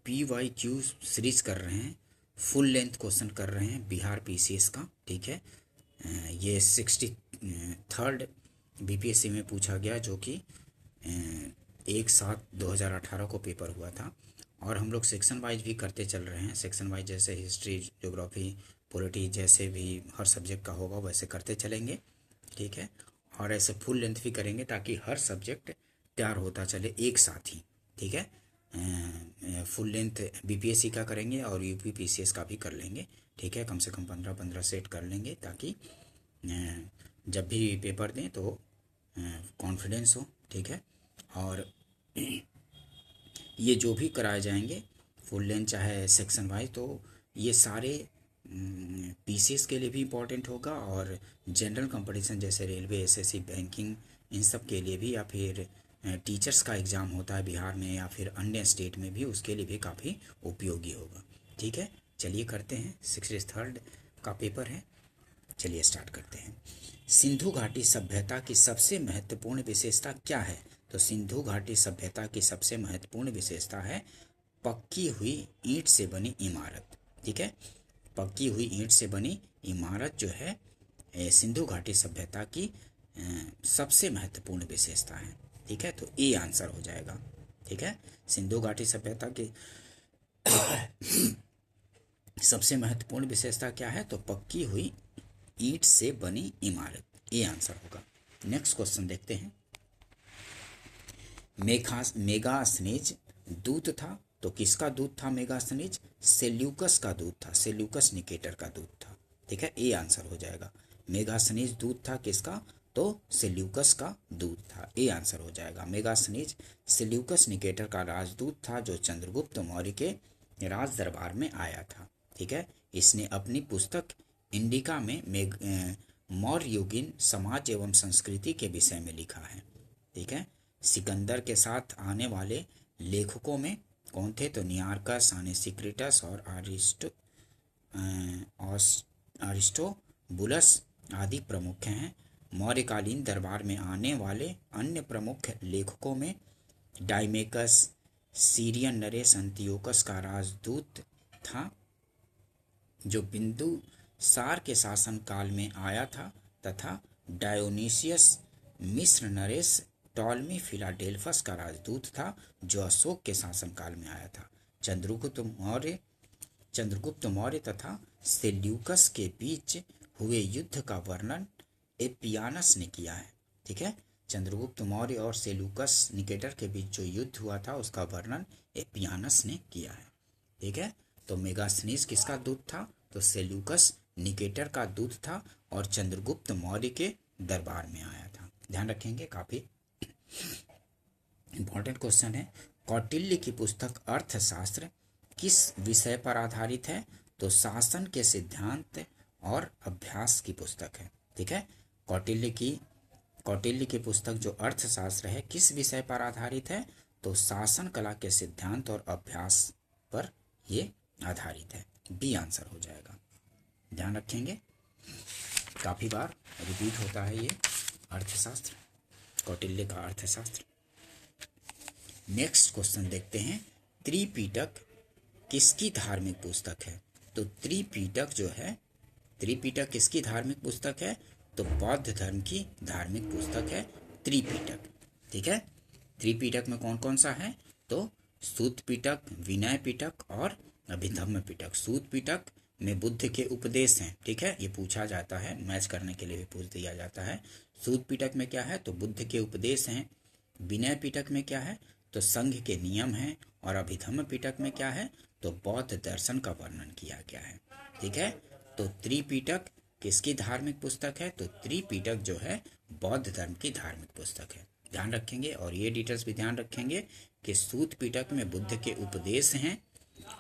PYQ series कर रहे हैं, फुल लेंथ क्वेश्चन कर रहे हैं बिहार PCS का। ठीक है, ये 63rd BPSC में पूछा गया, जो कि 1/7/2018 को पेपर हुआ था। और हम लोग सेक्शन वाइज भी करते चल रहे हैं, सेक्शन वाइज जैसे हिस्ट्री, ज्योग्राफी, पॉलिटी जैसे भी हर सब्जेक्ट का होगा वैसे करते चलेंगे। ठीक है, और ऐसे फुल लेंथ भी करेंगे ताकि हर सब्जेक्ट तैयार होता चले एक साथ ही। ठीक है, फुल लेंथ BPSC का करेंगे और UP PCS का भी कर लेंगे। ठीक है, कम से कम 15-15 सेट कर लेंगे ताकि जब भी पेपर दें तो कॉन्फिडेंस हो। ठीक है, और ये जो भी कराए जाएंगे फुल लेंथ चाहे सेक्शन वाइज, तो ये सारे PCS के लिए भी इम्पोर्टेंट होगा और जनरल कंपटीशन जैसे रेलवे, SSC, बैंकिंग, इन सब के लिए भी, या फिर टीचर्स का एग्ज़ाम होता है बिहार में या फिर अन्य स्टेट में भी, उसके लिए भी काफ़ी उपयोगी होगा। ठीक है, चलिए करते हैं। 63rd का पेपर है, चलिए स्टार्ट करते हैं। सिंधु घाटी सभ्यता की सबसे महत्वपूर्ण विशेषता क्या है? तो सिंधु घाटी सभ्यता की सबसे महत्वपूर्ण विशेषता है पक्की हुई ईंट से बनी इमारत। ठीक है, पक्की हुई ईंट से बनी इमारत जो है सिंधु घाटी सभ्यता की सबसे महत्वपूर्ण विशेषता है। ठीक है, तो ए आंसर हो जाएगा। ठीक है, सिंधु घाटी सभ्यता की सबसे महत्वपूर्ण विशेषता क्या है? तो पक्की हुई ईंट से बनी इमारत, ए आंसर होगा। नेक्स्ट क्वेश्चन देखते हैं। मेगास्थनीज दूत था, तो किसका दूत था मेगास्थनीज? सेल्यूकस का दूत था, सेल्यूकस निकेटर का दूत था। ठीक है, ए आंसर हो जाएगा। मेगास्थनीज दूत था किसका? तो सेल्यूकस का दूत था, ए आंसर हो जाएगा। मेगास्थनीज सेल्यूकस निकेटर का राजदूत था जो चंद्रगुप्त मौर्य के राज दरबार में आया था। ठीक है, इसने अपनी पुस्तक इंडिका में मौर्य युगीन समाज एवं संस्कृति के विषय में लिखा है। ठीक है, सिकंदर के साथ आने वाले लेखकों में कौन थे? तो नियार्कस, आनेसिक्रिटस और अरिस्टोबुलस आदि प्रमुख हैं। मौर्यकालीन दरबार में आने वाले अन्य प्रमुख लेखकों में डाइमेकस, सीरियन नरेश अंतियोकस का राजदूत था जो बिंदुसार के शासन काल में आया था, तथा डायोनीसियस मिस्र नरेश टॉलमी फिलाडेल्फस का राजदूत था जो अशोक के शासन काल में आया था। चंद्रगुप्त मौर्य तथा सेल्यूकस के बीच हुए युद्ध का वर्णन एपियानस ने किया है। ठीक है, चंद्रगुप्त मौर्य और सेल्यूकस निकेटर के बीच जो युद्ध हुआ था उसका वर्णन एपियानस ने किया है। ठीक है, तो मेगास्थनीज किसका दूत था? तो सेल्यूकस निकेटर का दूत था और चंद्रगुप्त मौर्य के दरबार में आया था। ध्यान रखेंगे, काफी इंपॉर्टेंट क्वेश्चन है। कौटिल्य की पुस्तक अर्थशास्त्र किस विषय पर आधारित है? तो शासन के सिद्धांत और अभ्यास की पुस्तक है। ठीक है, कौटिल्य की पुस्तक जो अर्थशास्त्र है किस विषय पर आधारित है? तो शासन कला के सिद्धांत और अभ्यास पर ये आधारित है, बी आंसर हो जाएगा। ध्यान रखेंगे, काफी बार रिपीट होता है ये अर्थशास्त्र, कौटिल्य का अर्थशास्त्र। नेक्स्ट क्वेश्चन देखते हैं। त्रिपिटक किसकी धार्मिक पुस्तक है? तो त्रिपिटक जो है, त्रिपिटक किसकी धार्मिक पुस्तक है? तो बौद्ध धर्म की धार्मिक पुस्तक है त्रिपिटक। ठीक है, त्रिपिटक में कौन कौन सा है? तो सूत पिटक, विनय पिटक और अभिधम्म पिटक। सूत पिटक में बुद्ध के उपदेश हैं। ठीक है, ये पूछा जाता है, मैच करने के लिए भी पूछ दिया जाता है। सूत पिटक में क्या है? तो बुद्ध के उपदेश हैं। विनय पिटक में क्या है? तो संघ के नियम हैं। और अभिधम्म पिटक में क्या है? तो बौद्ध दर्शन का वर्णन किया गया है। ठीक है, तो त्रिपिटक किसकी धार्मिक पुस्तक है? तो त्रिपिटक जो है बौद्ध धर्म की धार्मिक पुस्तक है। ध्यान रखेंगे, और ये डिटेल्स भी ध्यान रखेंगे कि सूत पिटक में बुद्ध के उपदेश हैं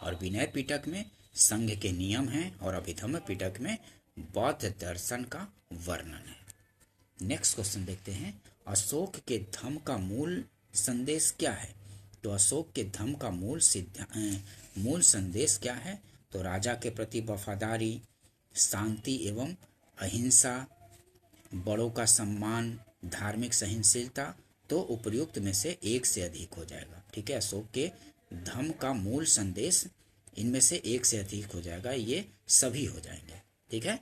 और विनय पिटक में संघ के नियम हैं और अभिधम्म पिटक में बौद्ध दर्शन का वर्णन है। नेक्स्ट क्वेश्चन देखते हैं। अशोक के धम्म का मूल संदेश क्या है? तो अशोक के धम्म का मूल संदेश क्या है? तो राजा के प्रति वफादारी, शांति एवं अहिंसा, बड़ों का सम्मान, धार्मिक सहनशीलता। तो उपयुक्त में से एक से अधिक हो जाएगा। ठीक है, अशोक के धम्म का मूल संदेश, इनमें से एक से अधिक हो जाएगा, ये सभी हो जाएंगे। ठीक है,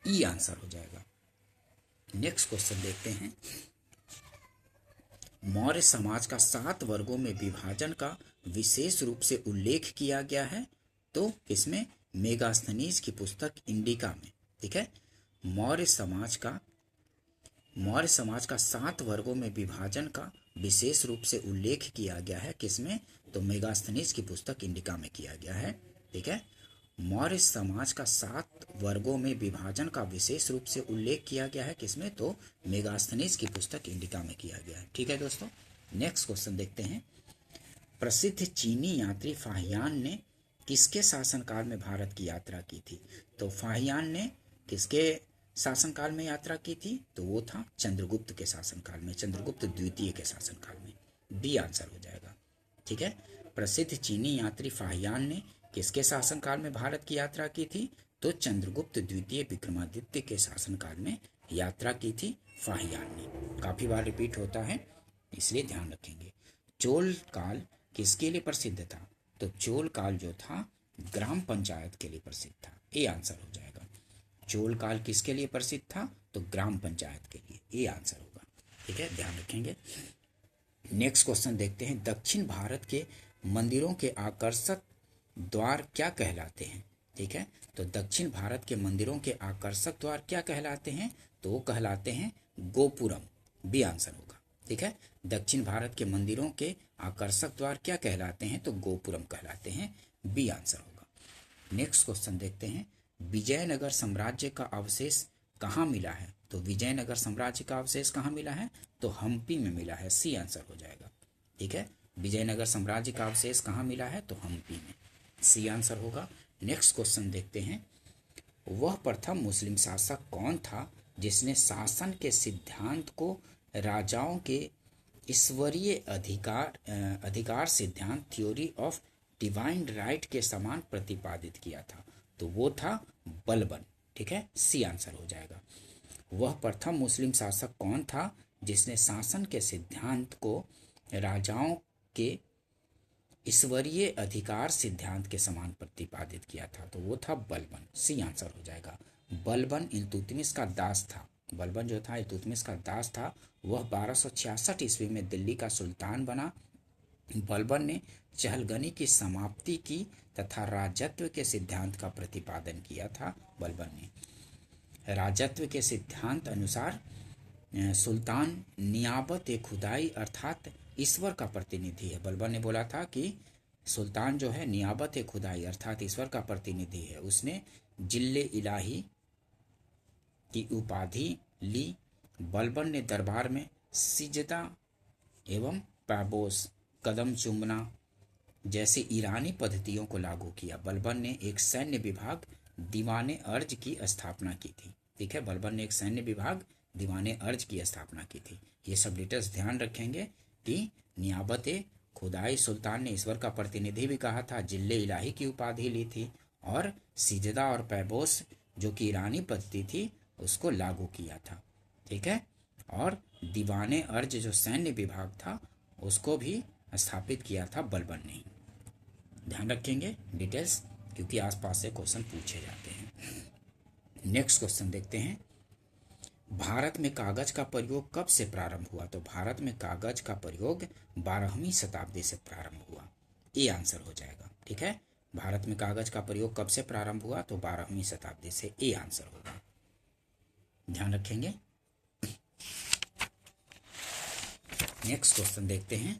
ई आंसर हो जाएगा। नेक्स्ट क्वेश्चन देखते हैं। मौर्य समाज का 7 वर्गों में विभाजन का विशेष रूप से उल्लेख किया गया है, तो किसमें? मेगास्थनीज की पुस्तक इंडिका में। ठीक है, मौर्य समाज का 7 वर्गों में विभाजन का विशेष रूप से उल्लेख किया गया है, किसमें? तो मेगास्थनीज की पुस्तक इंडिका में किया गया है। ठीक है, मौर्य समाज का 7 वर्गों में विभाजन का विशेष रूप से उल्लेख किया गया है, किसमें? तो मेगास्थनीज की पुस्तक इंडिका में किया गया है। ठीक है दोस्तों, नेक्स्ट क्वेश्चन देखते हैं। प्रसिद्ध चीनी यात्री फाहियान ने किसके शासनकाल में भारत की यात्रा की थी? तो फाहियान ने किसके शासनकाल में यात्रा की थी? तो वो था चंद्रगुप्त के शासनकाल में, चंद्रगुप्त द्वितीय के शासनकाल में। बी आंसर हो जाएगा। ठीक है, प्रसिद्ध चीनी यात्री फाहियान ने किसके शासनकाल में भारत की यात्रा की थी? तो चंद्रगुप्त द्वितीय विक्रमादित्य के शासनकाल में यात्रा की थी फाहियान ने। काफी बार रिपीट होता है, इसलिए ध्यान रखेंगे। चोल काल किसके लिए प्रसिद्ध था? तो चोल काल जो था ग्राम पंचायत के लिए प्रसिद्ध था। ए आंसर हो जाएगा। चोल काल किसके लिए प्रसिद्ध था? तो ग्राम पंचायत के लिए। ए आंसर होगा। ठीक है, ध्यान रखेंगे। नेक्स्ट क्वेश्चन देखते हैं। दक्षिण भारत के मंदिरों के आकर्षक द्वार क्या कहलाते हैं? ठीक है, तो दक्षिण भारत के मंदिरों के आकर्षक द्वार क्या कहलाते हैं? तो वो कहलाते हैं गोपुरम। बी आंसर होगा। ठीक है, दक्षिण भारत के मंदिरों के आकर्षक द्वार क्या कहलाते हैं? तो गोपुरम कहलाते हैं। बी आंसर होगा। नेक्स्ट क्वेश्चन देखते हैं। विजयनगर साम्राज्य का अवशेष कहाँ मिला है? तो विजयनगर साम्राज्य का अवशेष कहाँ मिला है? तो हम्पी में मिला है। सी आंसर हो जाएगा। ठीक है, विजयनगर साम्राज्य का अवशेष कहाँ मिला है? तो हम्पी में। सी आंसर होगा। नेक्स्ट क्वेश्चन देखते हैं। वह प्रथम मुस्लिम शासक कौन था जिसने शासन के सिद्धांत को राजाओं के ईश्वरीय अधिकार सिद्धांत, थ्योरी ऑफ डिवाइन राइट के समान प्रतिपादित किया था? तो वो था बलबन। ठीक है, सी आंसर हो जाएगा। वह प्रथम मुस्लिम शासक कौन था जिसने शासन के सिद्धांत को राजाओं के ईश्वरीय अधिकार सिद्धांत के समान प्रतिपादित किया था? तो वो था बलबन। सी आंसर हो जाएगा। बलबन इल्तुतमिश का दास था। बलबन जो था इल्तुतमिश का दास था। वह 1266 ईस्वी में दिल्ली का सुल्तान बना। बलबन ने चहलगनी की समाप्ति की तथा राजत्व के सिद्धांत का प्रतिपादन किया था। बलबन ने राजत्व के सिद्धांत अनुसार सुल्तान नियाबत खुदाई अर्थात ईश्वर का प्रतिनिधि है। बलबन ने बोला था कि सुल्तान जो है नियाबत खुदाई अर्थात ईश्वर का प्रतिनिधि है। उसने जिल्ले इलाही की उपाधि ली। बलबन ने दरबार में सिजदा एवं पैबोस, कदम चूमना जैसे ईरानी पद्धतियों को लागू किया। बलबन ने एक सैन्य विभाग दीवाने अर्ज की स्थापना की थी। ठीक है, बलबन ने एक सैन्य विभाग दीवाने अर्ज की स्थापना की थी। ये सब डिटेल्स ध्यान रखेंगे कि नियाबत खुदाई सुल्तान ने ईश्वर का प्रतिनिधि भी कहा था, जिल्ले इलाही की उपाधि ली थी, और सिजदा और पैबोस जो कि ईरानी पद्धति थी उसको लागू किया था। ठीक है, और दीवाने अर्ज जो सैन्य विभाग था उसको भी स्थापित किया था बलबन ने। ध्यान रखेंगे डिटेल्स, क्योंकि आसपास से क्वेश्चन पूछे जाते हैं। नेक्स्ट क्वेश्चन देखते हैं। भारत में कागज का प्रयोग कब से प्रारंभ हुआ? तो भारत में कागज का प्रयोग 12वीं शताब्दी से प्रारंभ हुआ। ये आंसर हो जाएगा। ठीक है, भारत में कागज का प्रयोग कब से प्रारंभ हुआ? तो 12वीं शताब्दी से। ये आंसर होगा। ध्यान रखेंगे। नेक्स्ट क्वेश्चन देखते हैं।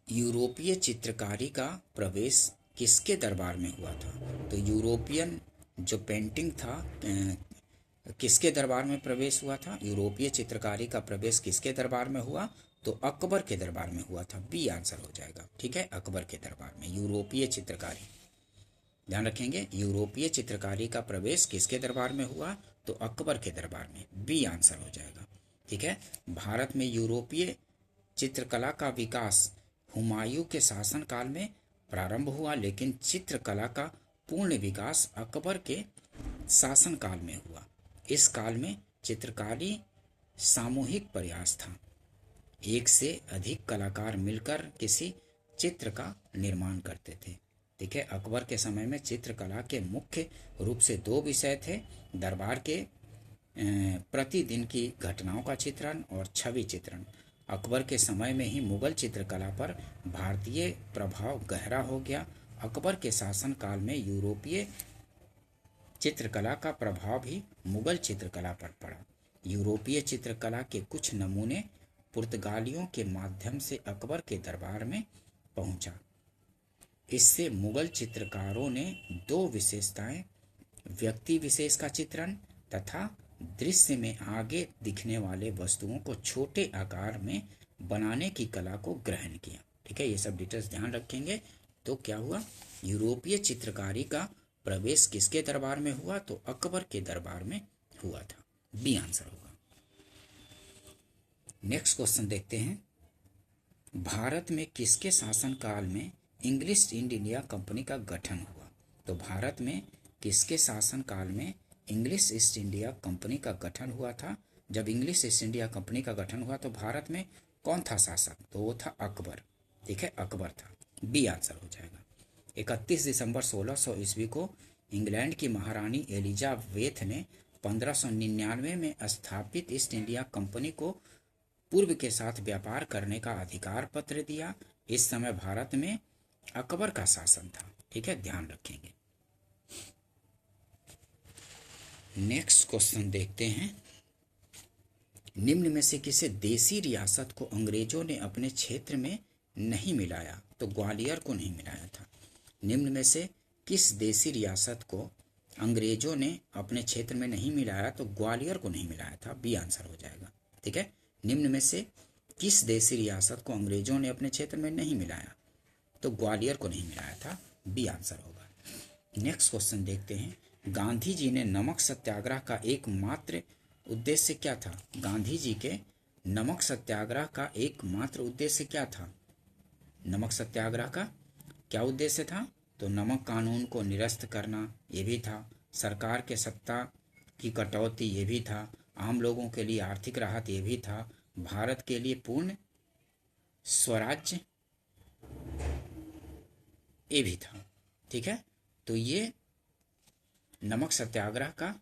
यूरोपीय चित्रकारी का प्रवेश किसके दरबार में हुआ था? तो यूरोपियन जो पेंटिंग था किसके दरबार में प्रवेश हुआ था? यूरोपीय चित्रकारी का प्रवेश किसके दरबार में हुआ? तो अकबर के दरबार में हुआ था। बी आंसर हो जाएगा। ठीक है, अकबर के दरबार में यूरोपीय चित्रकारी। ध्यान रखेंगे, यूरोपीय चित्रकारी का प्रवेश किसके दरबार में हुआ? तो अकबर के दरबार में। बी आंसर हो जाएगा। ठीक है, भारत में यूरोपीय चित्रकला का विकास हुमायूं के शासनकाल में प्रारंभ हुआ, लेकिन चित्रकला का पूर्ण विकास अकबर के शासनकाल में हुआ। इस काल में चित्रकारी सामूहिक प्रयास था। एक से अधिक कलाकार मिलकर किसी चित्र का निर्माण करते थे। ठीक है, अकबर के समय में चित्रकला के मुख्य रूप से दो विषय थे, दरबार के प्रतिदिन की घटनाओं का चित्रण और छवि चित्रण। अकबर के समय में ही मुगल चित्रकला पर भारतीय प्रभाव गहरा हो गया। अकबर के शासन काल में यूरोपीय चित्रकला का प्रभाव भी मुगल चित्रकला पर पड़ा। यूरोपीय चित्रकला के कुछ नमूने पुर्तगालियों के माध्यम से अकबर के दरबार में पहुंचा। इससे मुगल चित्रकारों ने दो विशेषताएं, व्यक्ति विशेष का चित्रण तथा दृश्य में आगे दिखने वाले वस्तुओं को छोटे आकार में बनाने की कला को ग्रहण किया। ठीक है, ये सब डिटेल्स ध्यान रखेंगे। तो क्या हुआ, यूरोपीय चित्रकारी का प्रवेश किसके दरबार में हुआ, तो अकबर के दरबार में हुआ था। बी आंसर होगा। नेक्स्ट क्वेश्चन देखते हैं, भारत में किसके शासनकाल में इंग्लिश ईस्ट इंडिया कंपनी का गठन हुआ। तो भारत में किसके शासनकाल में इंग्लिश ईस्ट इंडिया कंपनी का गठन हुआ था। जब इंग्लिश ईस्ट इंडिया कंपनी का गठन हुआ तो भारत में कौन था शासक, तो वो था अकबर। ठीक है, अकबर था। बी आंसर हो जाएगा। 31 दिसंबर 1600 ईस्वी को इंग्लैंड की महारानी एलिजाबेथ ने 1599 में स्थापित ईस्ट इंडिया कंपनी को पूर्व के साथ व्यापार करने का अधिकार पत्र दिया। इस समय भारत में अकबर का शासन था। ठीक है, ध्यान रखेंगे। नेक्स्ट क्वेश्चन देखते हैं, निम्न में से किसी देसी रियासत को अंग्रेजों ने अपने क्षेत्र में नहीं मिलाया, तो ग्वालियर को नहीं मिलाया था। निम्न में से किस देसी रियासत को अंग्रेजों ने अपने क्षेत्र में नहीं मिलाया, तो ग्वालियर को नहीं मिलाया था। बी आंसर हो जाएगा। ठीक है, निम्न में से किस देसी रियासत को अंग्रेजों ने अपने क्षेत्र में नहीं मिलाया, तो ग्वालियर को नहीं मिलाया था। बी आंसर होगा। नेक्स्ट क्वेश्चन देखते हैं, गांधी जी ने नमक सत्याग्रह का एकमात्र उद्देश्य क्या था। गांधी जी के नमक सत्याग्रह का एकमात्र उद्देश्य क्या था। नमक सत्याग्रह का क्या उद्देश्य था, तो नमक कानून को निरस्त करना ये भी था, सरकार के सत्ता की कटौती ये भी था, आम लोगों के लिए आर्थिक राहत ये भी था, भारत के लिए पूर्ण स्वराज्य ये भी था। ठीक है, तो ये नमक सत्याग्रह का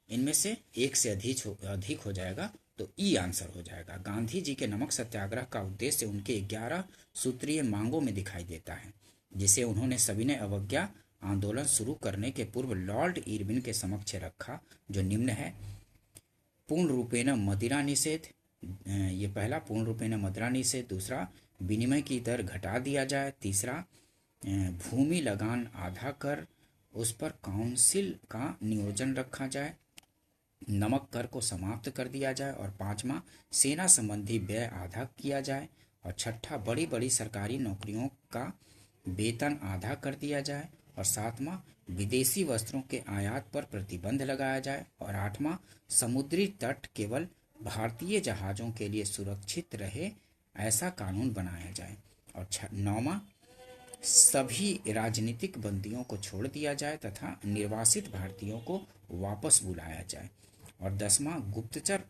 इनमें से एक से अधिक हो जाएगा, तो ई आंसर हो जाएगा। गांधी जी के नमक सत्याग्रह का उद्देश्य उनके 11 सूत्रीय मांगों में दिखाई देता है, जिसे उन्होंने सविनय अवज्ञा आंदोलन शुरू करने के पूर्व लॉर्ड इरविन के समक्ष रखा, जो निम्न है। पूर्ण रूपेण मदिरा निषेध, ये पहला पूर्ण रूपेण मदिरा निषेध। दूसरा, विनिमय की दर घटा दिया जाए। तीसरा, भूमि लगान आधा कर उस पर काउंसिल का नियोजन रखा जाए। नमक कर को समाप्त कर दिया जाए। और पांचवा, सेना संबंधी व्यय आधा किया जाए। और छठा, बड़ी बड़ी सरकारी नौकरियों का वेतन आधा कर दिया जाए। और सातवां, विदेशी वस्त्रों के आयात पर प्रतिबंध लगाया जाए। और आठवां, समुद्री तट केवल भारतीय जहाज़ों के लिए सुरक्षित रहे ऐसा कानून बनाया जाए। और नौवां, सभी राजनीतिक बंदियों को छोड़ दिया जाए तथा निर्वासित भारतीयों को वापस बुलाया जाए। और 10वां, गुप्तचर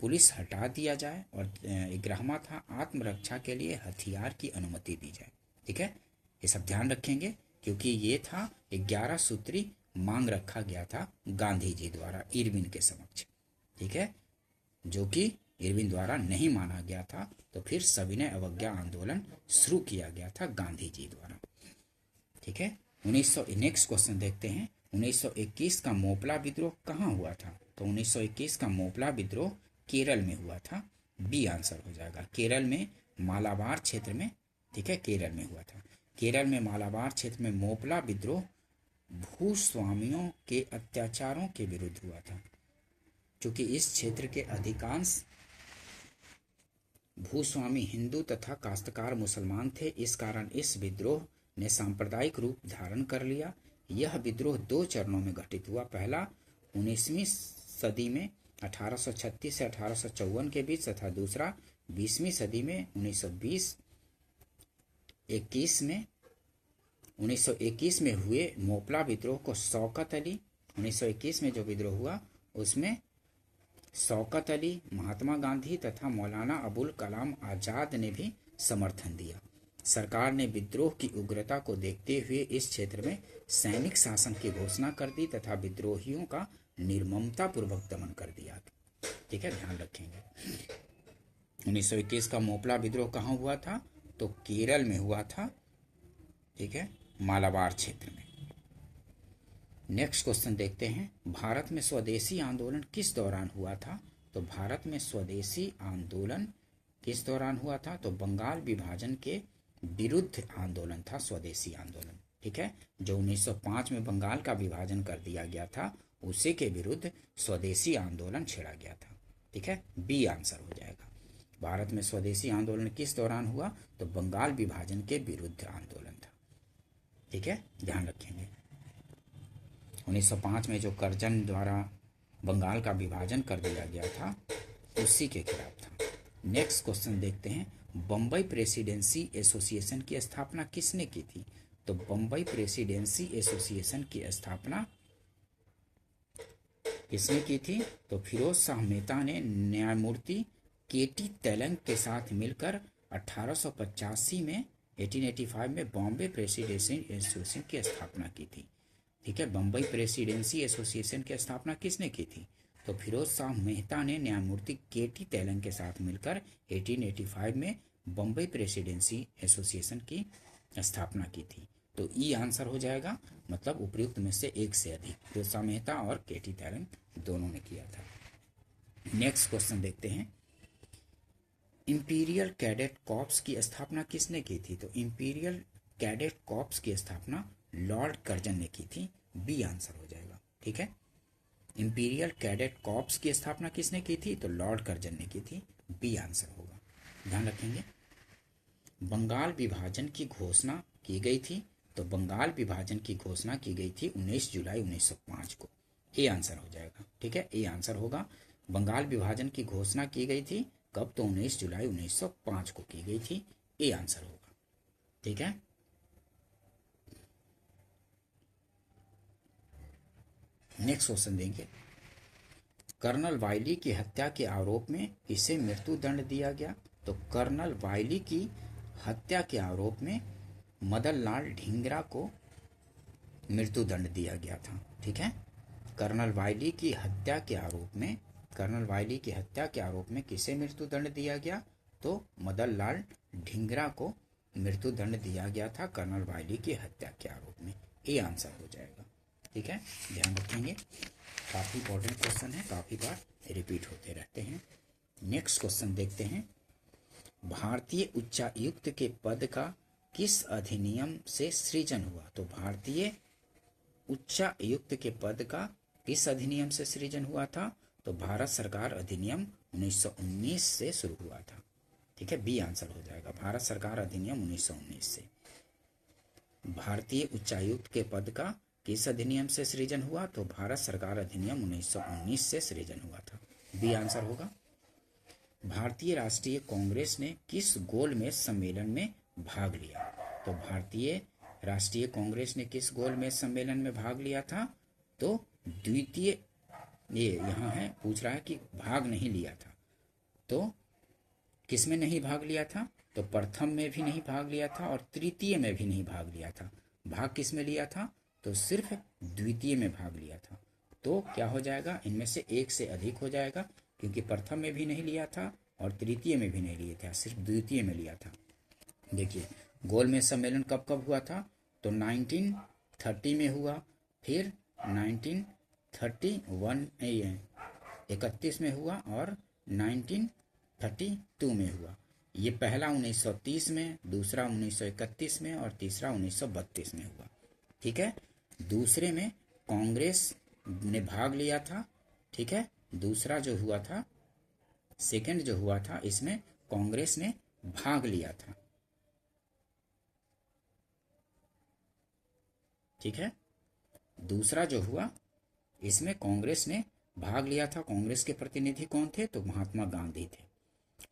पुलिस हटा दिया जाए। और 11वां था, आत्मरक्षा के लिए हथियार की अनुमति दी जाए। ठीक है, ये सब ध्यान रखेंगे क्योंकि ये था 11 सूत्री मांग रखा गया था गांधी जी द्वारा इरविन के समक्ष। ठीक है, जो कि इरविन द्वारा नहीं माना गया था, तो फिर सविनय अवज्ञा आंदोलन शुरू किया गया था गांधी जी द्वारा। ठीक है, 1900 नेक्स्ट क्वेश्चन देखते हैं, 1921 का मोपला विद्रोह कहाँ हुआ था। तो 1921 का मोपला विद्रोह केरल में हुआ था। बी आंसर हो जाएगा। केरल में मालाबार क्षेत्र में, ठीक है, केरल में हुआ था। केरल में मालाबार क्षेत्र में मोपला विद्रोह भूस्वामियों के अत्याचारों के विरुद्ध हुआ था। क्योंकि इस क्षेत्र के अधिकांश भूस्वामी हिंदू तथा काश्तकार मुसलमान थे, इस कारण इस विद्रोह ने सांप्रदायिक रूप धारण कर लिया। यह विद्रोह 2 चरणों में घटित हुआ। पहला 19वीं सदी में 1836 से 1854 के बीच तथा दूसरा 20वीं सदी में 1921 में हुए मोपला विद्रोह को शौकत अली, 1921 में जो विद्रोह हुआ उसमें शौकत अली, महात्मा गांधी तथा मौलाना अबुल कलाम आजाद ने भी समर्थन दिया। सरकार ने विद्रोह की उग्रता को देखते हुए इस क्षेत्र में सैनिक शासन की घोषणा कर दी तथा विद्रोहियों का निर्ममता पूर्वक दमन कर दिया। ठीक है, ध्यान रखेंगे। 1921 का मोपला विद्रोह कहाँ हुआ था? तो केरल में हुआ था। ठीक है, मालाबार क्षेत्र में। नेक्स्ट क्वेश्चन देखते हैं, भारत में स्वदेशी आंदोलन किस दौरान हुआ था? तो भारत में स्वदेशी आंदोलन किस दौरान हुआ था? तो बंगाल विभाजन के विरुद्ध आंदोलन था स्वदेशी आंदोलन। ठीक है, जो 1905 में बंगाल का विभाजन कर दिया गया था, उसी के विरुद्ध स्वदेशी आंदोलन छेड़ा गया था। ठीक है, बी आंसर हो जाएगा। भारत में स्वदेशी आंदोलन किस दौरान हुआ? तो बंगाल विभाजन के विरुद्ध आंदोलन था। ठीक है, ध्यान रखेंगे। 1905 में जो करजन द्वारा बंगाल का विभाजन कर दिया गया था, उसी के खिलाफ था। नेक्स्ट क्वेश्चन देखते हैं, बम्बई प्रेसिडेंसी एसोसिएशन की स्थापना किसने की थी? तो बम्बई प्रेसिडेंसी एसोसिएशन की स्थापना किसने की थी? तो फिरोज शाह मेहता ने न्यायमूर्ति केटी तेलंग के साथ मिलकर 1885 में 1885 में बॉम्बे प्रेसिडेंसी एसोसिएशन की स्थापना की थी। ठीक है, बम्बई प्रेसिडेंसी एसोसिएशन की स्थापना किसने की थी? तो फिरोज शाह मेहता ने न्यायमूर्ति केटी तेलंग के साथ मिलकर 1885 में बम्बई प्रेसिडेंसी एसोसिएशन की स्थापना की थी। तो ई आंसर हो जाएगा, मतलब उपयुक्त में से एक से अधिक। फिरोज शाह मेहता और केटी तेलंग दोनों ने किया था। नेक्स्ट क्वेश्चन देखते हैं, इंपीरियल कैडेट कॉर्प्स की स्थापना किसने की थी? तो इंपीरियल कैडेट कॉर्प्स की स्थापना लॉर्ड कर्जन ने की थी। बी आंसर हो जाएगा। ठीक है, इंपीरियल कैडेट कॉर्प्स की स्थापना किसने की थी? तो लॉर्ड कर्जन ने की थी। बी आंसर होगा, ध्यान रखेंगे। बंगाल विभाजन की घोषणा की गई थी। तो बंगाल विभाजन की घोषणा की गई थी 19 जुलाई 1905 को। ए आंसर हो जाएगा। ठीक है, ए आंसर होगा। बंगाल विभाजन की घोषणा की गई थी कब? तो 19 जुलाई 1905 को की गई थी। ए आंसर होगा। ठीक है, नेक्स्ट क्वेश्चन देंगे, कर्नल वाइली की हत्या के आरोप में किसे मृत्यु दंड दिया गया? तो कर्नल वाइली की हत्या के आरोप में मदन लाल ढींगरा को मृत्यु दंड दिया गया था। ठीक है, कर्नल वाइली की हत्या के आरोप में किसे मृत्यु दंड दिया गया? तो मदन लाल ढींगरा को मृत्यु दंड दिया गया था कर्नल वाइली की हत्या के आरोप में। ए आंसर हो जाएगा। ठीक है, ध्यान रखेंगे, काफी इंपॉर्टेंट क्वेश्चन है, काफी बार रिपीट होते रहते हैं। नेक्स्ट क्वेश्चन देखते हैं, भारतीय उच्चायुक्त के पद का किस अधिनियम से सृजन हुआ? तो भारतीय उच्चायुक्त के पद का किस अधिनियम से सृजन हुआ था? तो भारत सरकार अधिनियम 1919 से शुरू हुआ था। ठीक है, बी आंसर हो जाएगा। भारत सरकार अधिनियम 1919 से। भारतीय उच्चायुक्त के पद का किस अधिनियम से सृजन हुआ? तो भारत सरकार अधिनियम 1919 से सृजन हुआ था। बी आंसर होगा। भारतीय राष्ट्रीय कांग्रेस ने किस गोलमेज सम्मेलन में भाग लिया? तो भारतीय राष्ट्रीय कांग्रेस ने किस गोलमेज सम्मेलन में भाग लिया था? तो द्वितीय, ये यहाँ है, पूछ रहा है कि भाग नहीं लिया था, तो किस में नहीं भाग लिया था? तो प्रथम में भी नहीं भाग लिया था और तृतीय में भी नहीं भाग लिया था। भाग किस में लिया था? तो सिर्फ द्वितीय में भाग लिया था। तो क्या हो जाएगा? इनमें से एक से अधिक हो जाएगा, क्योंकि प्रथम में भी नहीं लिया था और तृतीय में भी नहीं लिया था, सिर्फ द्वितीय में लिया था। देखिए, गोलमेज सम्मेलन कब कब हुआ था? तो 1930 में हुआ, फिर 1931 में हुआ और 1932 में हुआ। ये पहला 1930 में, दूसरा 1931 में और तीसरा 1932 में हुआ। ठीक है, दूसरे में कांग्रेस ने भाग लिया था। ठीक है, दूसरा जो हुआ था, सेकंड जो हुआ था, इसमें कांग्रेस ने भाग लिया था। ठीक है, दूसरा जो हुआ, इसमें कांग्रेस ने भाग लिया था। कांग्रेस के प्रतिनिधि कौन थे? तो महात्मा गांधी थे।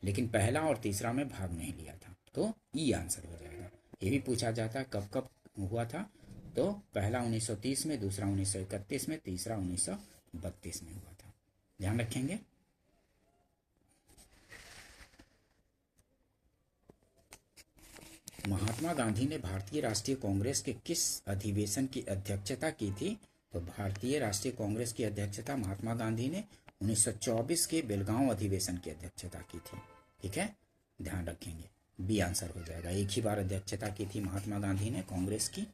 लेकिन पहला और तीसरा में भाग नहीं लिया था। तो ई आंसर हो जाएगा। ये भी पूछा जाता है कब कब हुआ था, तो पहला 1930 में, दूसरा 1931 में, तीसरा 1932 में हुआ था। ध्यान रखेंगे। महात्मा गांधी ने भारतीय राष्ट्रीय कांग्रेस के किस अधिवेशन की अध्यक्षता की थी? तो भारतीय राष्ट्रीय कांग्रेस की अध्यक्षता महात्मा गांधी ने 1924 के बेलगांव अधिवेशन की अध्यक्षता की थी। ठीक है, ध्यान रखेंगे, बी आंसर हो जाएगा। एक ही बार अध्यक्षता की थी महात्मा गांधी ने कांग्रेस की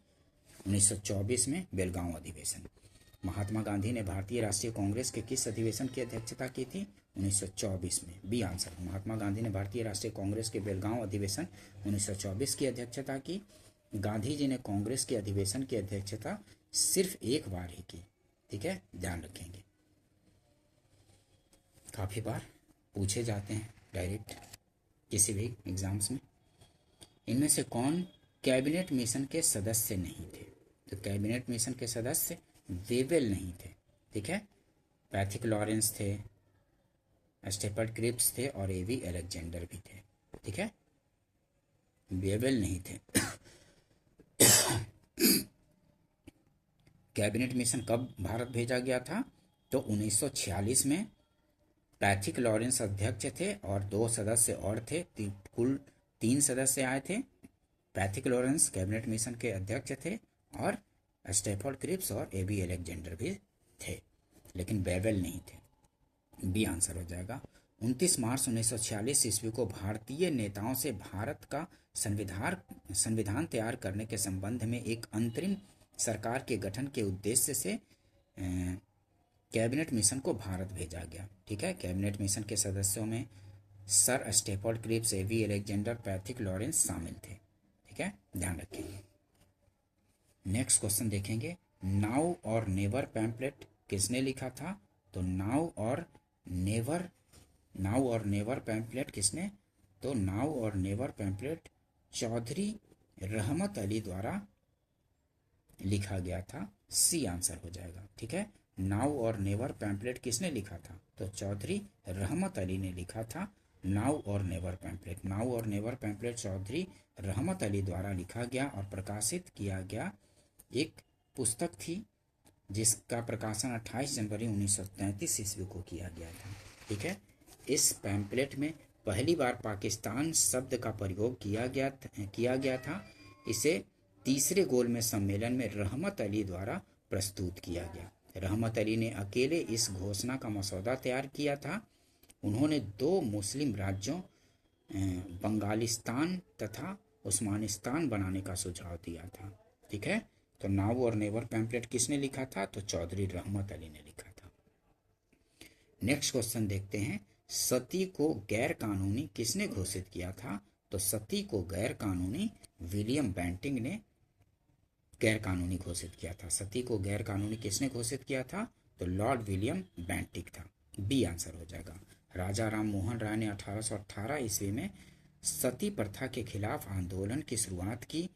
1924 में बेलगांव अधिवेशन। महात्मा गांधी ने भारतीय राष्ट्रीय कांग्रेस के किस अधिवेशन की अध्यक्षता की थी? 1924 में, बी आंसर। महात्मा गांधी ने भारतीय राष्ट्रीय कांग्रेस के बेलगांव अधिवेशन 1924 की अध्यक्षता की। गांधी जी ने कांग्रेस के अधिवेशन की अध्यक्षता सिर्फ एक बार ही की। ठीक है, ध्यान रखेंगे, काफी बार पूछे जाते हैं डायरेक्ट किसी भी एग्जाम्स में। इनमें से कौन कैबिनेट मिशन के सदस्य नहीं थे? तो कैबिनेट मिशन के सदस्य वेवेल नहीं थे। ठीक है, पैथिक लॉरेंस थे, स्टेफर्ड क्रिप्स थे और एवी अलेक्जेंडर भी थे। ठीक है, वेवेल नहीं थे। कैबिनेट मिशन कब भारत भेजा गया था? तो 1946 में। पैथिक लॉरेंस अध्यक्ष थे और 2 सदस्य और थे, कुल 3 सदस्य आए थे। पैथिक लॉरेंस कैबिनेट मिशन के अध्यक्ष थे और स्टेफर्ड क्रिप्स और एबी अलेक्जेंडर भी थे, लेकिन वेवेल नहीं थे। बी आंसर हो जाएगा। 29 मार्च 1946 ईस्वी को भारतीय नेताओं से भारत का संविधान तैयार करने के संबंध में एक अंतरिम सरकार के गठन के उद्देश्य से कैबिनेट मिशन को भारत भेजा गया। ठीक है, कैबिनेट मिशन के सदस्यों में सर स्टेफर्ड क्रिप्स, एवी अलेक्जेंडर, पैथिक लॉरेंस शामिल थे। ठीक है, ध्यान रखेंगे। नेक्स्ट क्वेश्चन देखेंगे, नाउ और नेवर पैम्पलेट किसने लिखा था? तो नाउ और नेवर पैम्पलेट किसने? तो नाउ और नेवर पैम्पलेट चौधरी रहमत अली द्वारा लिखा गया था। सी आंसर हो जाएगा। ठीक है, नाउ और नेवर पैम्पलेट किसने लिखा था? तो चौधरी रहमत अली ने लिखा था नाउ और नेवर पैम्पलेट। नाउ और नेवर पैम्पलेट चौधरी रहमत अली द्वारा लिखा गया और प्रकाशित किया गया एक पुस्तक थी, जिसका प्रकाशन 28 जनवरी 1933 ईस्वी को किया गया था। ठीक है, इस पैम्पलेट में पहली बार पाकिस्तान शब्द का प्रयोग किया गया था। इसे तीसरे गोलमेज सम्मेलन में रहमत अली द्वारा प्रस्तुत किया गया। रहमत अली ने अकेले इस घोषणा का मसौदा तैयार किया था। उन्होंने 2 मुस्लिम राज्यों बंगालिस्तान तथा उस्मानिस्तान बनाने का सुझाव दिया था। ठीक है, तो नाउ और नेवर पैम्पलेट किसने लिखा था? तो चौधरी रहमत अली ने लिखा था। नेक्स्ट क्वेश्चन देखते हैं, सती को गैर कानूनी किसने घोषित किया था? तो सती को गैर कानूनी विलियम बेंटिंग ने गैर कानूनी घोषित किया था। सती को गैर कानूनी किसने घोषित किया था? तो लॉर्ड विलियम बेंटिंग था। बी आंसर हो जाएगा। राजा राम मोहन राय ने 1818 ईस्वी में सती प्रथा के खिलाफ आंदोलन की शुरुआत की।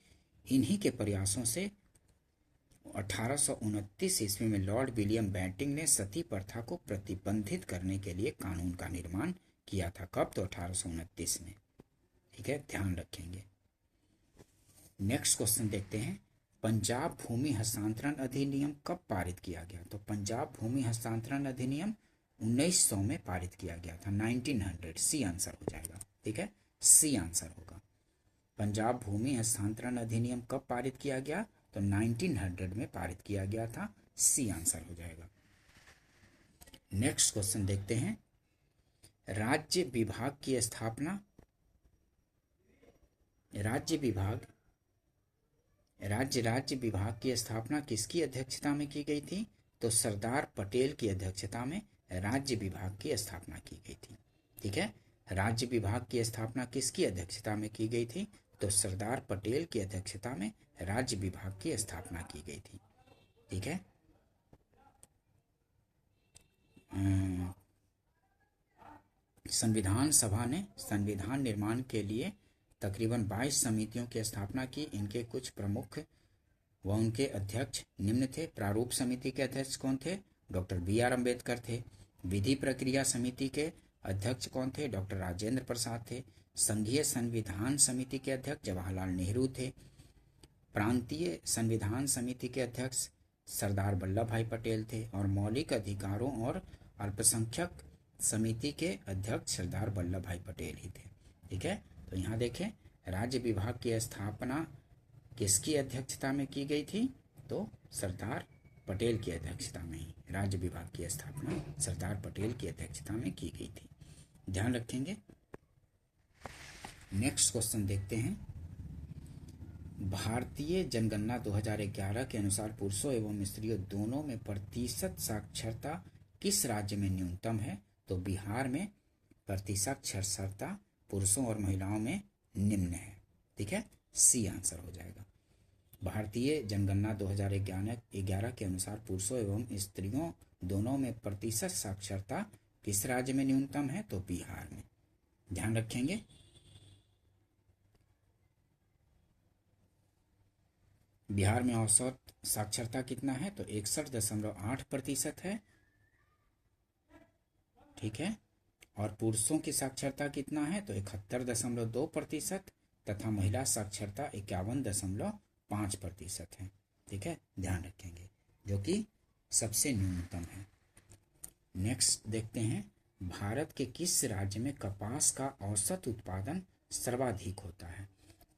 इन्हीं के प्रयासों से 1829 ईस्वी में लॉर्ड विलियम बेंटिंग ने सती प्रथा को प्रतिबंधित करने के लिए कानून का निर्माण किया था। कब? तो 1829 में। ठीक है, ध्यान रखेंगे। नेक्स्ट क्वेश्चन देखते हैं, पंजाब भूमि हस्तांतरण अधिनियम कब पारित किया गया? तो पंजाब भूमि हस्तांतरण अधिनियम 1900 में पारित किया गया था, 1900। सी आंसर हो जाएगा। ठीक है, सी आंसर होगा। पंजाब भूमि हस्तांतरण अधिनियम कब पारित किया गया? तो 1900 में पारित किया गया था। सी आंसर हो जाएगा। नेक्स्ट क्वेश्चन देखते हैं, राज्य विभाग की स्थापना राज्य विभाग की स्थापना किसकी अध्यक्षता में की गई थी? तो सरदार पटेल की अध्यक्षता में राज्य विभाग की स्थापना की गई थी। ठीक है, राज्य विभाग की स्थापना किसकी अध्यक्षता में की गई थी? तो सरदार पटेल की अध्यक्षता में राज्य विभाग की स्थापना की गई थी। ठीक है, संविधान सभा ने संविधान निर्माण के लिए तकरीबन 22 समितियों की स्थापना की। इनके कुछ प्रमुख व उनके अध्यक्ष निम्न थे। प्रारूप समिति के अध्यक्ष कौन थे? डॉक्टर BR अम्बेडकर थे। विधि प्रक्रिया समिति के अध्यक्ष कौन थे? डॉक्टर राजेंद्र प्रसाद थे। संघीय संविधान समिति के अध्यक्ष जवाहरलाल नेहरू थे। प्रांतीय संविधान समिति के अध्यक्ष सरदार वल्लभ भाई पटेल थे और मौलिक अधिकारों और अल्पसंख्यक समिति के अध्यक्ष सरदार वल्लभ भाई पटेल ही थे। ठीक है, तो यहाँ देखें, राज्य विभाग की स्थापना किसकी अध्यक्षता में की गई थी? तो सरदार पटेल की अध्यक्षता में ही राज्य विभाग की स्थापना सरदार पटेल की अध्यक्षता में की गई थी। ध्यान रखेंगे। नेक्स्ट क्वेश्चन देखते हैं। भारतीय जनगणना 2011 के अनुसार पुरुषों एवं स्त्रियों दोनों में प्रतिशत साक्षरता किस राज्य में न्यूनतम है? तो बिहार में प्रतिशत साक्षरता पुरुषों और महिलाओं में निम्न है। ठीक है, सी आंसर हो जाएगा। भारतीय जनगणना 2011 के अनुसार पुरुषों एवं स्त्रियों दोनों में प्रतिशत साक्षरता किस राज्य में न्यूनतम है? तो बिहार में। ध्यान रखेंगे। बिहार में औसत साक्षरता कितना है? तो 61.8% है। ठीक है, और पुरुषों की साक्षरता कितना है? तो 71.2% तथा महिला साक्षरता 51.5% है। ठीक है, ध्यान रखेंगे, जो कि सबसे न्यूनतम है। नेक्स्ट देखते हैं। भारत के किस राज्य में कपास का औसत उत्पादन सर्वाधिक होता है?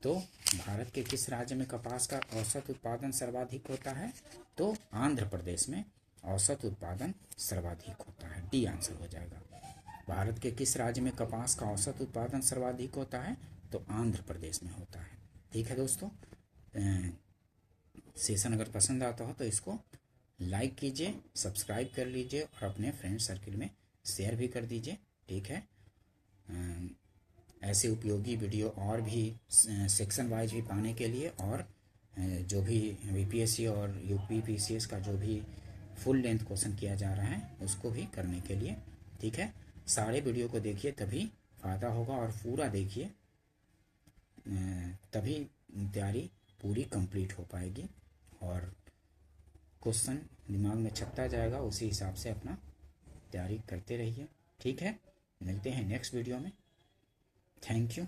तो भारत के किस राज्य में कपास का औसत उत्पादन सर्वाधिक होता है? तो आंध्र प्रदेश में औसत उत्पादन सर्वाधिक होता है। डी आंसर हो जाएगा। भारत के किस राज्य में कपास का औसत उत्पादन सर्वाधिक होता है? तो आंध्र प्रदेश में होता है। ठीक है दोस्तों, सेशन अगर पसंद आता हो तो इसको लाइक कीजिए, सब्सक्राइब कर लीजिए और अपने फ्रेंड सर्किल में शेयर भी कर दीजिए। ठीक है, ऐसे उपयोगी वीडियो और भी सेक्शन वाइज भी पाने के लिए, और जो भी बीपीएससी और यूपीपीसीएस का जो भी फुल लेंथ क्वेश्चन किया जा रहा है उसको भी करने के लिए। ठीक है, सारे वीडियो को देखिए, तभी फ़ायदा होगा, और पूरा देखिए, तभी तैयारी पूरी कंप्लीट हो पाएगी और क्वेश्चन दिमाग में छपता जाएगा। उसी हिसाब से अपना तैयारी करते रहिए। ठीक है, मिलते हैं नेक्स्ट वीडियो में। Thank you.